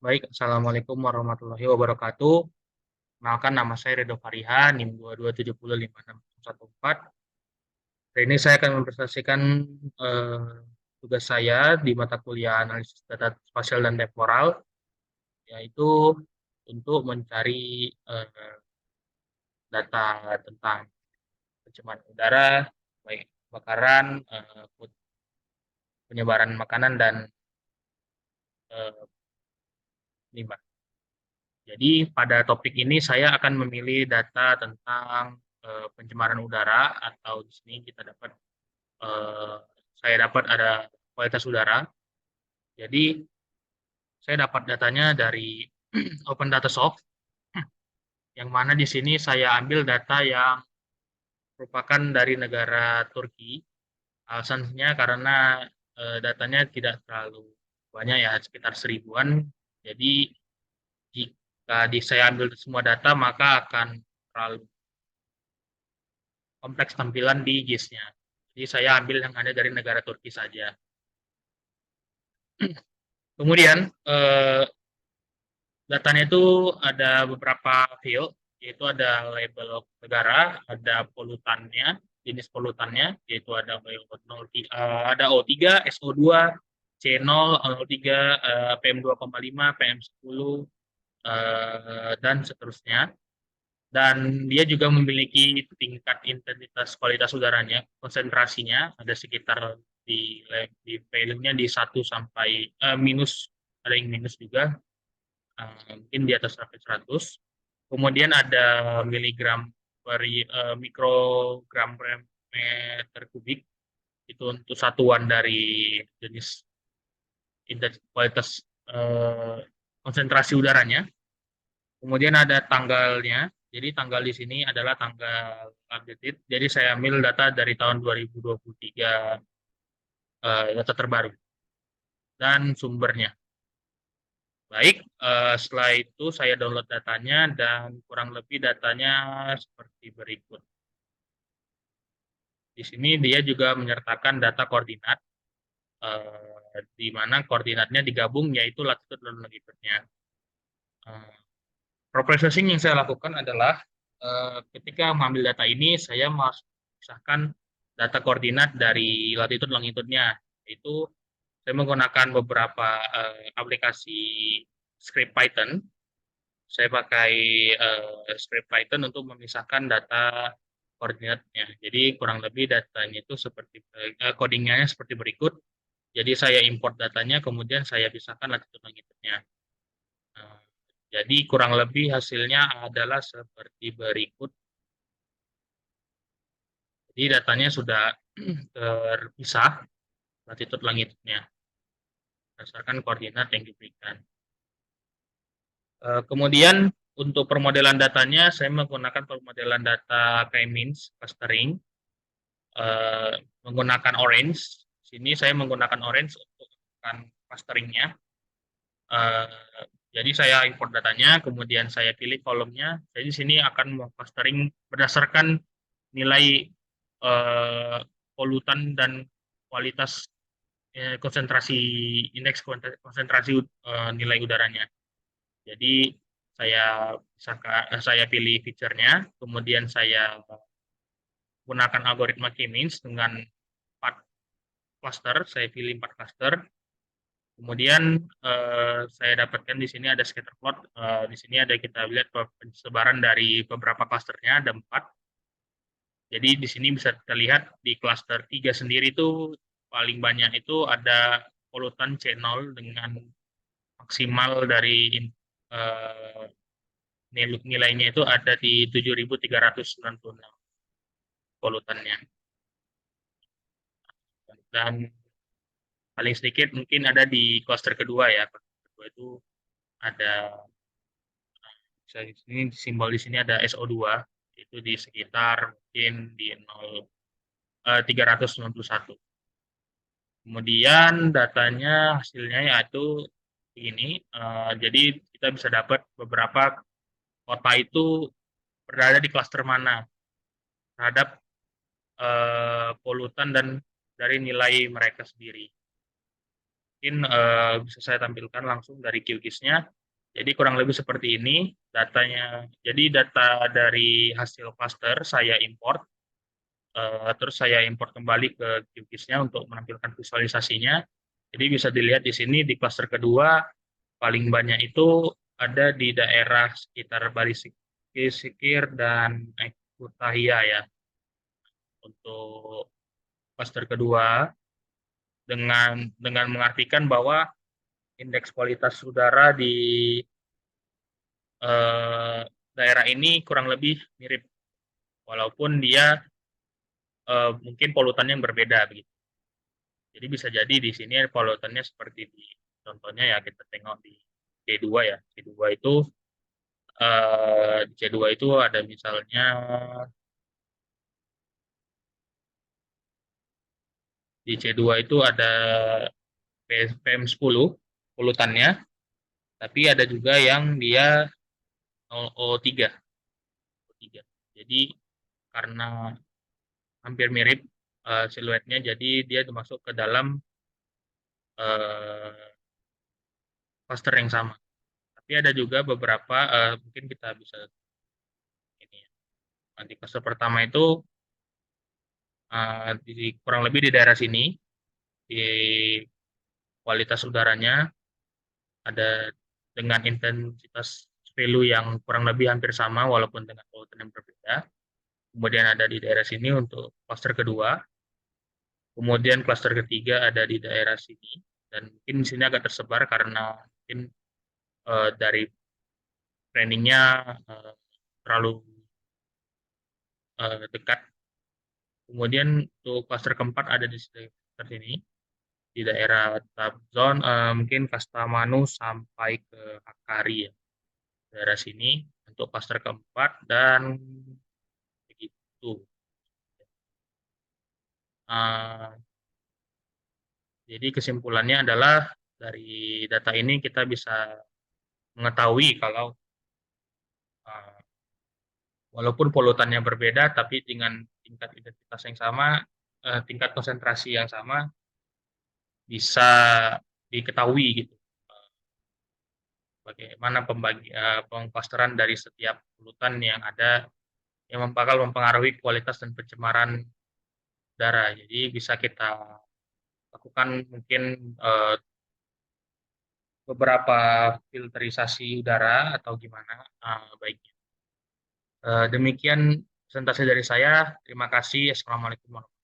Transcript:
Baik, Assalamualaikum warahmatullahi wabarakatuh. Kenalkan nama saya Redo Fariha, NIM 227056114. Hari ini saya akan mempresentasikan eh, tugas saya di mata kuliah analisis data spasial dan temporal, yaitu untuk mencari data tentang pencemaran udara, baik kebakaran, penyebaran makanan, dan eh, limbah. Jadi pada topik ini saya akan memilih data tentang pencemaran udara, atau di sini kita dapat eh, saya dapat ada kualitas udara. Jadi saya dapat datanya dari Open Data Source, yang mana di sini saya ambil data yang merupakan dari negara Turki. Alasannya karena datanya tidak terlalu banyak, ya sekitar 1000-an. Jadi jika saya ambil semua data maka akan terlalu kompleks tampilan di GIS-nya. Jadi saya ambil yang ada dari negara Turki saja. Kemudian datanya itu ada beberapa field, yaitu ada label negara, ada polutannya, jenis polutannya, yaitu ada ada O3, SO2, C0, O3, PM2,5, PM10, dan seterusnya. Dan dia juga memiliki tingkat intensitas kualitas udaranya, konsentrasinya ada sekitar di filenya di 1 sampai minus, ada yang minus juga, mungkin di atas sampai 100. Kemudian ada miligram mikrogram per meter kubik, itu untuk satuan dari jenis kualitas eh, konsentrasi udaranya. Kemudian ada tanggalnya. Jadi tanggal di sini adalah tanggal updated. Jadi saya ambil data dari tahun 2023, data terbaru dan sumbernya. Baik, setelah itu saya download datanya dan kurang lebih datanya seperti berikut. Di sini dia juga menyertakan data koordinat, di mana koordinatnya digabung, yaitu latitude dan longitude-nya. Eh, Processing yang saya lakukan adalah ketika mengambil data ini, saya memisahkan data koordinat dari latitude longitude-nya. Itu saya menggunakan beberapa aplikasi script Python. Saya pakai script Python untuk memisahkan data koordinatnya. Jadi kurang lebih datanya itu seperti codingnya seperti berikut. Jadi saya import datanya, kemudian saya pisahkan latitude longitude-nya. Nah, jadi kurang lebih hasilnya adalah seperti berikut. Jadi datanya sudah terpisah latitude longitude-nya berdasarkan koordinat yang diberikan. Kemudian untuk permodelan datanya, saya menggunakan permodelan data K-means clustering, eh, menggunakan Orange. Sini saya menggunakan Orange untuk melakukan clusteringnya. Eh, jadi saya import datanya, kemudian saya pilih kolomnya. Jadi di sini akan clustering berdasarkan nilai eh, polutan dan kualitas, konsentrasi, indeks konsentrasi nilai udaranya. Jadi saya pilih fiturnya, kemudian saya gunakan algoritma K-means dengan 4 cluster, saya pilih 4 cluster. Kemudian saya dapatkan di sini ada scatter plot. Di sini ada, kita lihat penyebaran dari beberapa clusternya ada 4. Jadi di sini bisa kita lihat di cluster 3 sendiri itu paling banyak itu ada polutan C0 dengan maksimal dari eh, nilainya itu ada di 7.396 polutannya. Dan paling sedikit mungkin ada di cluster kedua, ya. Cluster kedua itu ada, ini simbol di sini ada SO2, itu di sekitar mungkin di 391. Kemudian datanya hasilnya yaitu ini, jadi kita bisa dapat beberapa kota itu berada di klaster mana terhadap polutan dan dari nilai mereka sendiri. Mungkin bisa saya tampilkan langsung dari QGIS-nya. Jadi kurang lebih seperti ini datanya. Jadi data dari hasil cluster saya import, terus saya import kembali ke QGIS-nya untuk menampilkan visualisasinya. Jadi bisa dilihat di sini di cluster kedua paling banyak itu ada di daerah sekitar Sikir dan Kutahya ya. Untuk cluster kedua dengan mengartikan bahwa indeks kualitas udara di eh, daerah ini kurang lebih mirip, walaupun dia mungkin polutannya yang berbeda begitu. Jadi bisa jadi di sini polutannya seperti di contohnya ya kita tengok di C2 ya. C2 itu di C2 itu ada misalnya di C2 itu ada PM10 polutannya, tapi ada juga yang dia O3. Jadi karena hampir mirip siluetnya, jadi dia masuk ke dalam cluster yang sama. Tapi ada juga beberapa mungkin kita bisa ini ya. Di cluster pertama itu kurang lebih di daerah sini di kualitas udaranya ada dengan intensitas value yang kurang lebih hampir sama walaupun dengan polutan yang berbeda. Kemudian ada di daerah sini untuk cluster kedua. Kemudian cluster ketiga ada di daerah sini dan mungkin di sini agak tersebar karena mungkin dari trainingnya terlalu dekat. Kemudian untuk cluster keempat ada di sekitar sini di daerah Tabzon, mungkin Kastamanu sampai ke Hakkari ya, daerah sini untuk cluster keempat dan begitu. Uh, jadi kesimpulannya adalah dari data ini kita bisa mengetahui kalau uh, walaupun polutannya berbeda, tapi dengan tingkat identitas yang sama, tingkat konsentrasi yang sama, bisa diketahui gitu. Bagaimana pengklasteran dari setiap polutan yang ada yang bakal mempengaruhi kualitas dan pencemaran udara. Jadi bisa kita lakukan mungkin beberapa filterisasi udara atau gimana baiknya. Demikian presentasi dari saya. Terima kasih. Assalamualaikum warahmatullahi wabarakatuh.